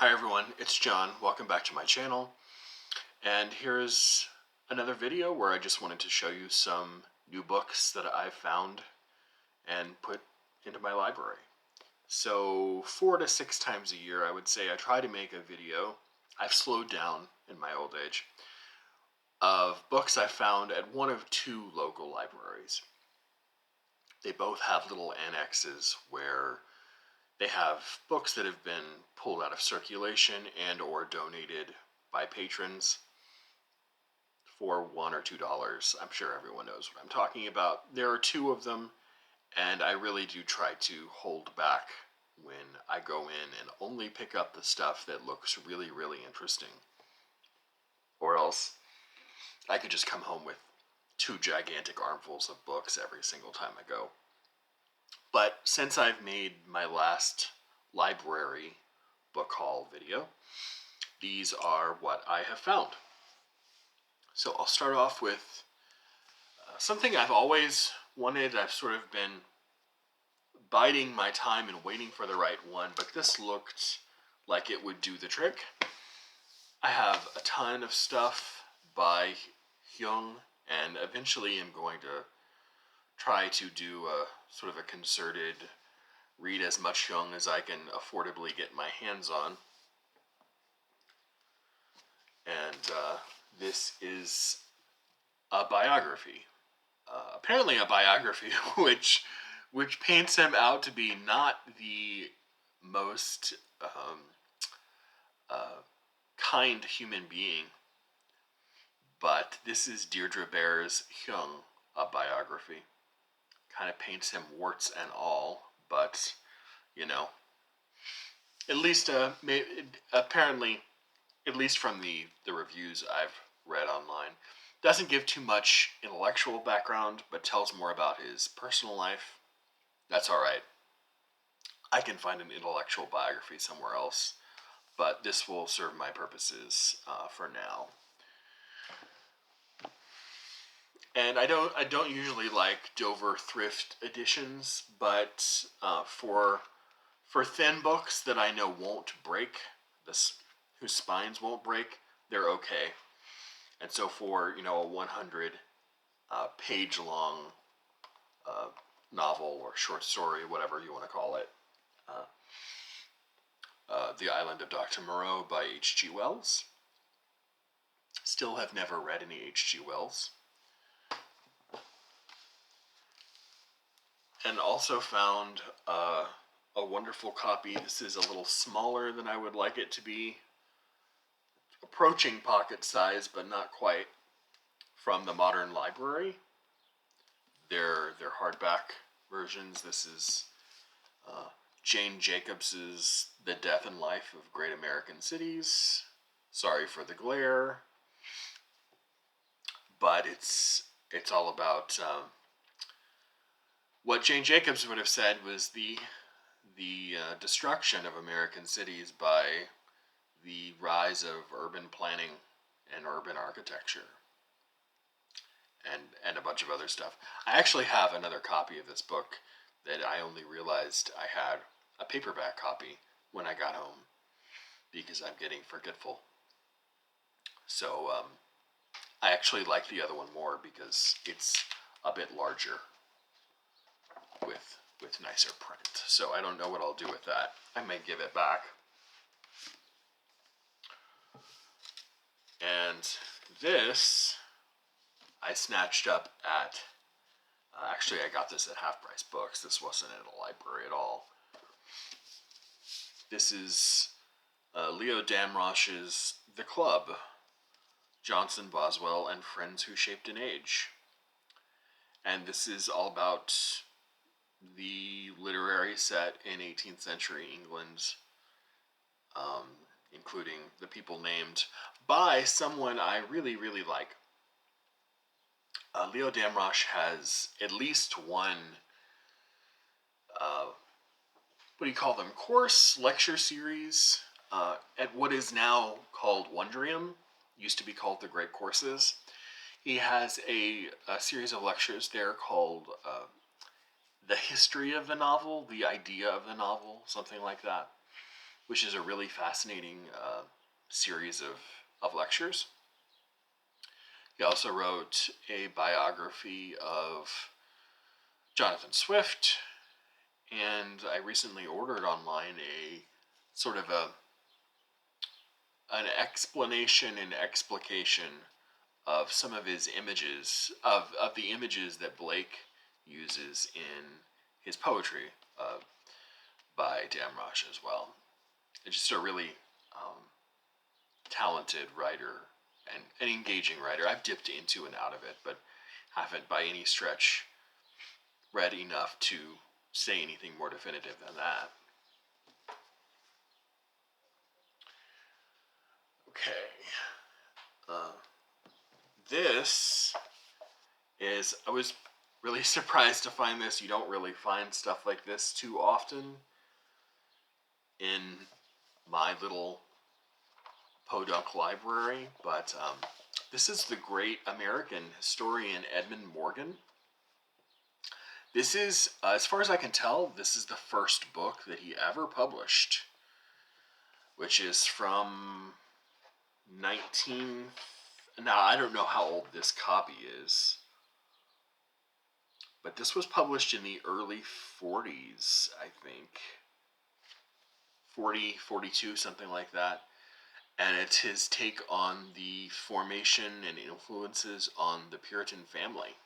Hi everyone, it's John. Welcome back to my channel. And here's another video where I just wanted to show you some new books that I've found and put into my library. So 4 to 6 times a year, I would say I try to make a video. I've slowed down in my old age of books I found at one of 2 local libraries. They both have little annexes where they have books that have been pulled out of circulation and or donated by patrons for $1 or $2. I'm sure everyone knows what I'm talking about. There are 2 of them, and I really do try to hold back when I go in and only pick up the stuff that looks really, really interesting. Or else I could just come home with 2 gigantic armfuls of books every single time I go. But since I've made my last library book haul video, these are what I have found. So I'll start off with something I've always wanted. I've sort of been biding my time and waiting for the right one, but this looked like it would do the trick. I have a ton of stuff by Hyung, and eventually I'm going to try to do a sort of a concerted read as much Hyung as I can affordably get my hands on. And this is a biography. Apparently a biography which paints him out to be not the most kind human being. But this is Deirdre Bear's Hyung, a biography. Kind of paints him warts and all, but, you know, at least, apparently, at least from the reviews I've read online, doesn't give too much intellectual background, but tells more about his personal life. That's alright. I can find an intellectual biography somewhere else, but this will serve my purposes for now. And I don't usually like Dover thrift editions, but for thin books that I know won't break, whose spines won't break, they're okay. And so for a 100 page long novel or short story, whatever you want to call it, The Island of Dr Moreau by H.G. Wells. Still have never read any H.G. Wells. And also found a wonderful copy. This is a little smaller than I would like it to be. Approaching pocket size, but not quite. From the Modern Library. They're hardback versions. This is Jane Jacobs's The Death and Life of Great American Cities. Sorry for the glare. But it's all about what Jane Jacobs would have said was the destruction of American cities by the rise of urban planning and urban architecture and a bunch of other stuff. I actually have another copy of this book that I only realized I had a paperback copy when I got home because I'm getting forgetful. So I actually like the other one more because it's a bit larger with nicer print. So I don't know what I'll do with that. I may give it back. And this I snatched up at, actually I got this at Half Price Books. This wasn't in a library at all. This is Leo Damrosch's The Club, Johnson, Boswell, and Friends Who Shaped an Age. And this is all about the literary set in 18th century England, including the people named by someone I really, really like. Leo Damrosch has at least one, what do you call them, course, lecture series at what is now called Wondrium, used to be called The Great Courses. He has a series of lectures there called The History of the Novel, The Idea of the Novel, something like that, which is a really fascinating series of lectures. He also wrote a biography of Jonathan Swift, and I recently ordered online a sort of an explanation and explication of some of his images, of the images that Blake uses in his poetry by Damrosch as well. It's just a really talented writer and an engaging writer. I've dipped into and out of it, but haven't by any stretch read enough to say anything more definitive than that. Okay. This is, I was really surprised to find this. You don't really find stuff like this too often in my little podunk library, but this is the great American historian Edmund Morgan. This is, as far as I can tell, this is the first book that he ever published, which is from 19... Now, I don't know how old this copy is, but this was published in the early 40s, I think. 40, 42, something like that. And it's his take on the formation and influences on the Puritan family.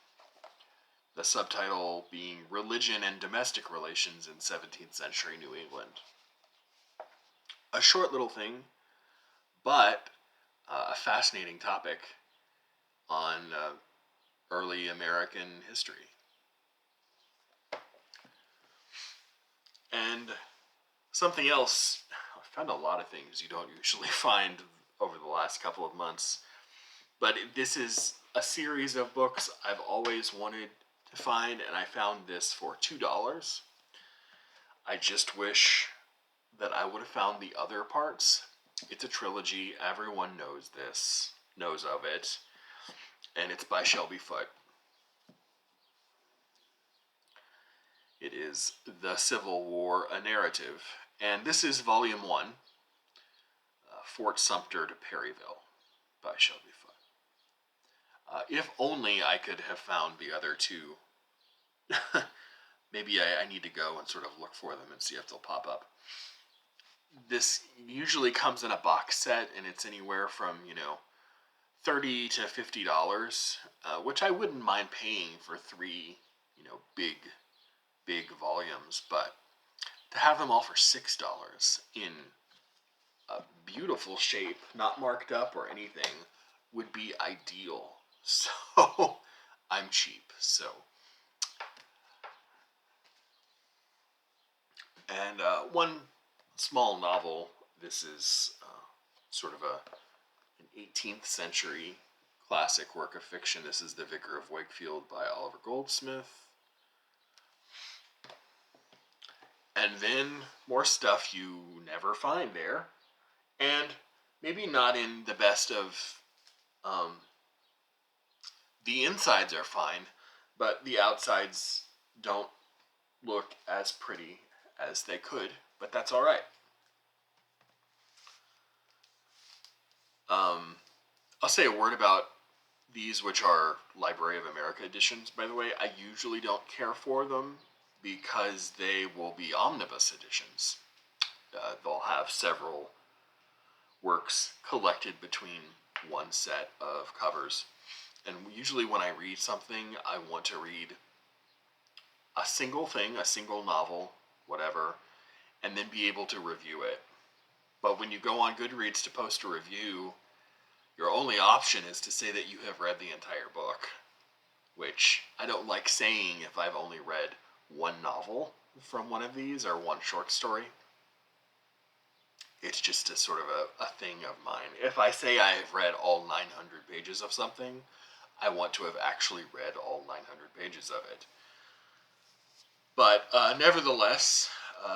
The subtitle being Religion and Domestic Relations in 17th Century New England. A short little thing, but a fascinating topic on early American history. And something else, I found a lot of things you don't usually find over the last couple of months, but this is a series of books I've always wanted to find, and I found this for $2. I just wish that I would have found the other parts. It's a trilogy. Everyone knows this, knows of it, and it's by Shelby Foote. It is The Civil War, A Narrative, and this is Volume 1, Fort Sumter to Perryville, by Shelby Foote. If only I could have found the other two. Maybe I need to go and sort of look for them and see if they'll pop up. This usually comes in a box set, and it's anywhere from, $30 to $50, which I wouldn't mind paying for 3, big volumes, but to have them all for $6 in a beautiful shape, not marked up or anything, would be ideal. So I'm cheap. So, and one small novel. This is sort of an 18th century classic work of fiction. This is The Vicar of Wakefield by Oliver Goldsmith. And then more stuff you never find there. And maybe not in the best of... the insides are fine, but the outsides don't look as pretty as they could, but that's all right. I'll say a word about these, which are Library of America editions, by the way. I usually don't care for them because they will be omnibus editions. They'll have several works collected between one set of covers. And usually when I read something, I want to read a single thing, a single novel, whatever, and then be able to review it. But when you go on Goodreads to post a review, your only option is to say that you have read the entire book, which I don't like saying if I've only read one novel from one of these or one short story. It's just a sort of a thing of mine. If I say I have read all 900 pages of something, I want to have actually read all 900 pages of it. But nevertheless,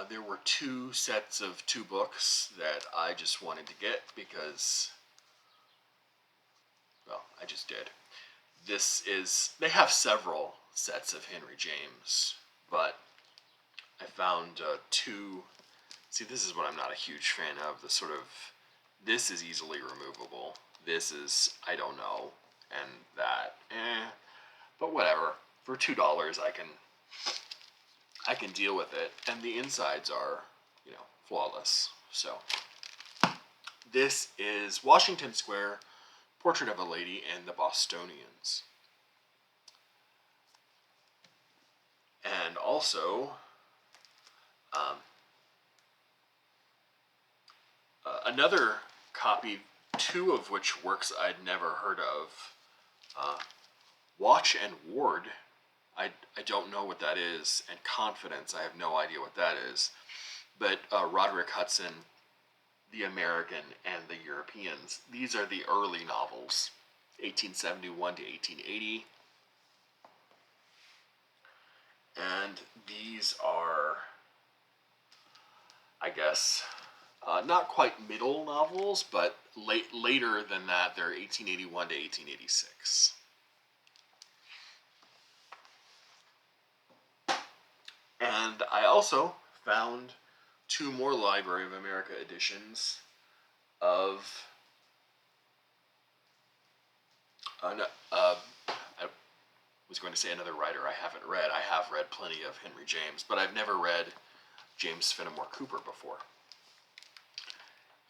there were 2 sets of 2 books that I just wanted to get because, well, I just did. They have several sets of Henry James, but I found 2 See, this is what I'm not a huge fan of. The sort of, this is easily removable. This is, I don't know, and that, but whatever. For $2, I can deal with it, and the insides are, flawless. So, this is Washington Square, Portrait of a Lady and the Bostonians. And also, another copy, two of which works I'd never heard of. Watch and Ward, I don't know what that is, and Confidence, I have no idea what that is. But Roderick Hudson, The American and the Europeans, these are the early novels, 1871 to 1880. And these are, I guess, not quite middle novels, but later than that. They're 1881 to 1886. And I also found two more Library of America editions of I was going to say another writer I haven't read. I have read plenty of Henry James, but I've never read James Fenimore Cooper before.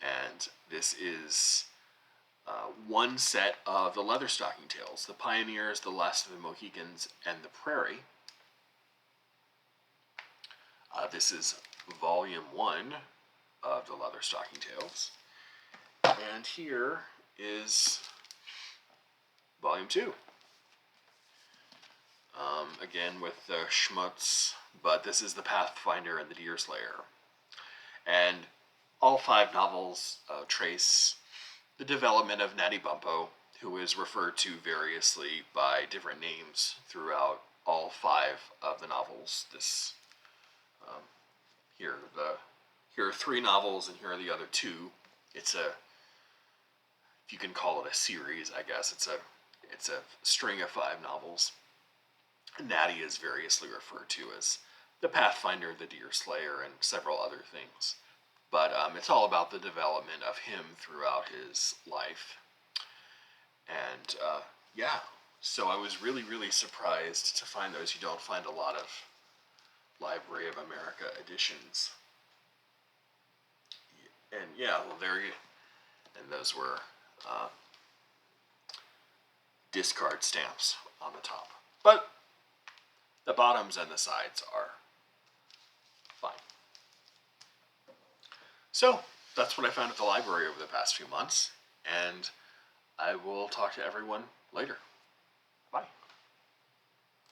And this is one set of the Leatherstocking Tales, The Pioneers, The Last of the Mohicans, and The Prairie. This is volume 1 of the Leatherstocking Tales. And here is volume 2. Again with the Schmutz, but this is The Pathfinder and the Deerslayer. And all 5 novels trace the development of Natty Bumppo, who is referred to variously by different names throughout all 5 of the novels. Here are 3 novels, and here are the other 2. It's a, if you can call it a series, I guess. It's a string of 5 novels. Natty is variously referred to as the Pathfinder, the Deerslayer, and several other things. But it's all about the development of him throughout his life. And yeah, so I was really, really surprised to find those. You don't find a lot of Library of America editions. And yeah, well, and those were discard stamps on the top. But the bottoms and the sides are fine. So, that's what I found at the library over the past few months, and I will talk to everyone later.